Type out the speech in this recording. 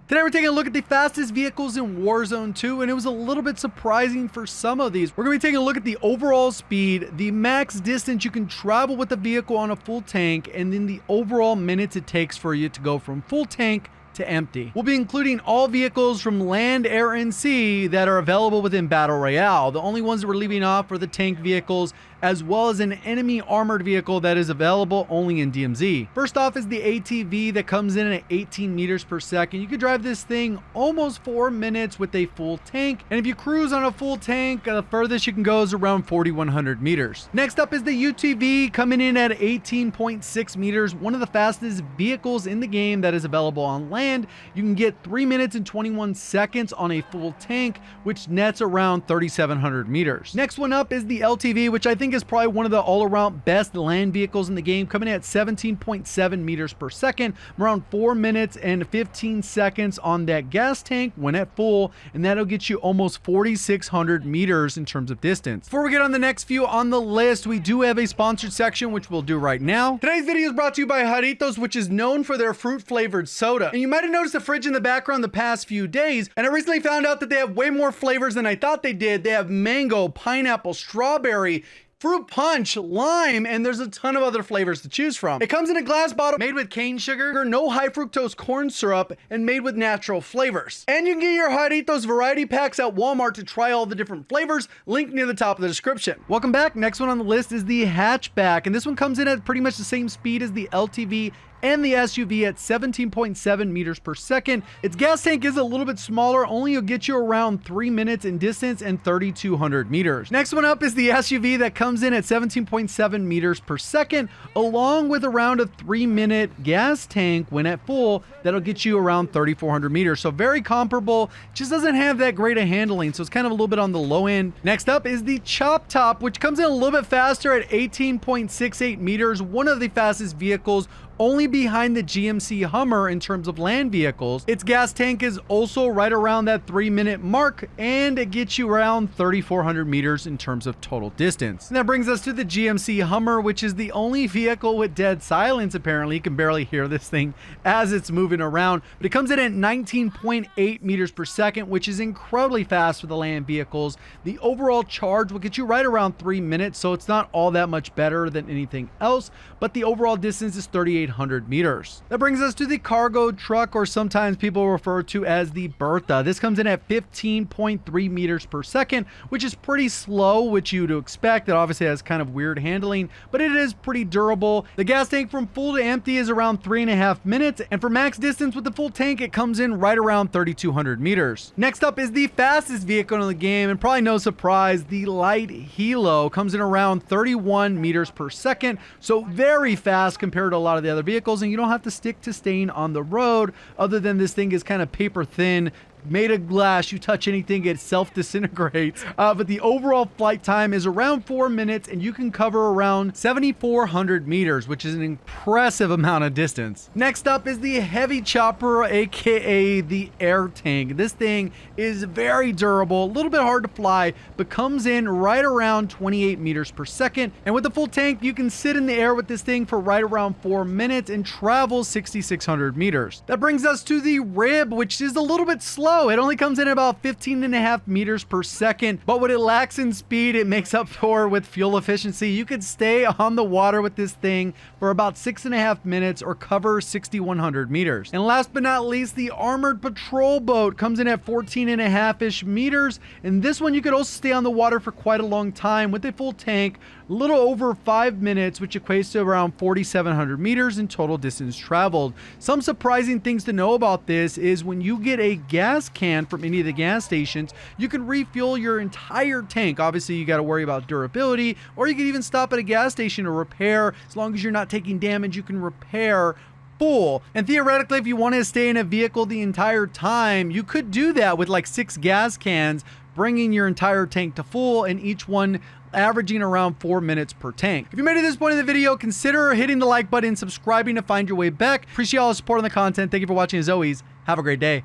Today we're taking a look at the fastest vehicles in Warzone 2, and it was a little bit surprising for some of these. We're going to be taking a look at the overall speed, the max distance you can travel with the vehicle on a full tank, and then the overall minutes it takes for you to go from full tank to empty. We'll be including all vehicles from land, air, and sea that are available within Battle Royale. The only ones that we're leaving off are the tank vehicles, as well as an enemy armored vehicle that is available only in DMZ. First off is the ATV that comes in at 18 meters per second. You can drive this thing almost 4 minutes with a full tank, and if you cruise on a full tank, the furthest you can go is around 4,100 meters. Next up is the UTV, coming in at 18.6 meters, one of the fastest vehicles in the game that is available on land. You can get 3 minutes and 21 seconds on a full tank, which nets around 3,700 meters. Next one up is the LTV, which I think is probably one of the all-around best land vehicles in the game, coming in at 17.7 meters per second, around 4 minutes and 15 seconds on that gas tank when at full, and that'll get you almost 4,600 meters in terms of distance. Before we get on the next few on the list, we do have a sponsored section, which we'll do right now. Today's video is brought to you by Jarritos, which is known for their fruit-flavored soda. And you might have noticed the fridge in the background the past few days, and I recently found out that they have way more flavors than I thought they did. They have mango, pineapple, strawberry, fruit punch, lime, and there's a ton of other flavors to choose from. It comes in a glass bottle made with cane sugar, no high fructose corn syrup, and made with natural flavors. And you can get your Jarritos variety packs at Walmart to try all the different flavors, link near the top of the description. Welcome back. Next one on the list is the hatchback, and this one comes in at pretty much the same speed as the LTV and the SUV at 17.7 meters per second. Its gas tank is a little bit smaller, only will get you around 3 minutes in distance and 3,200 meters. Next one up is the SUV that comes in at 17.7 meters per second, along with around a 3-minute gas tank when at full. That'll get you around 3,400 meters. So very comparable, just doesn't have that great of handling, so it's kind of a little bit on the low end. Next up is the Chop Top, which comes in a little bit faster at 18.68 meters, one of the fastest vehicles, only behind the GMC Hummer in terms of land vehicles. Its gas tank is also right around that 3-minute mark, and it gets you around 3,400 meters in terms of total distance. And that brings us to the GMC Hummer, which is the only vehicle with dead silence. Apparently, you can barely hear this thing as it's moving around, but it comes in at 19.8 meters per second, which is incredibly fast for the land vehicles. The overall charge will get you right around 3 minutes, so it's not all that much better than anything else, but the overall distance is 3,800 meters. That brings us to the cargo truck, or sometimes people refer to as the Bertha. This comes in at 15.3 meters per second, which is pretty slow, which you'd expect. It obviously has kind of weird handling, but it is pretty durable. The gas tank from full to empty is around 3.5 minutes, and for max distance with the full tank, it comes in right around 3,200 meters. Next up is the fastest vehicle in the game, and probably no surprise, the light HELO comes in around 31 meters per second, so very fast compared to a lot of the other vehicles, and you don't have to stick to staying on the road, other than this thing is kind of paper thin, made of glass. You touch anything, it self-disintegrates. But the overall flight time is around 4 minutes, and you can cover around 7,400 meters, which is an impressive amount of distance. Next up is the heavy chopper, aka the air tank. This thing is very durable, a little bit hard to fly, but comes in right around 28 meters per second. And with the full tank, you can sit in the air with this thing for right around 4 minutes and travel 6,600 meters. That brings us to the RHIB, which is a little bit slow. It only comes in at about 15.5 meters per second, but what it lacks in speed, it makes up for with fuel efficiency. You could stay on the water with this thing for about 6.5 minutes or cover 6,100 meters. And last but not least, the armored patrol boat comes in at 14.5-ish meters, and this one you could also stay on the water for quite a long time with a full tank, a little over 5 minutes, which equates to around 4,700 meters in total distance traveled. Some surprising things to know about this is when you get a gas can from any of the gas stations, you can refuel your entire tank. Obviously, you got to worry about durability, or you can even stop at a gas station to repair. As long as you're not taking damage, you can repair full. And theoretically, if you want to stay in a vehicle the entire time, you could do that with like 6 gas cans, bringing your entire tank to full, and each one averaging around 4 minutes per tank. If you made it to this point in the video, consider hitting the like button, subscribing to find your way back. Appreciate all the support on the content. Thank you for watching as always. Have a great day.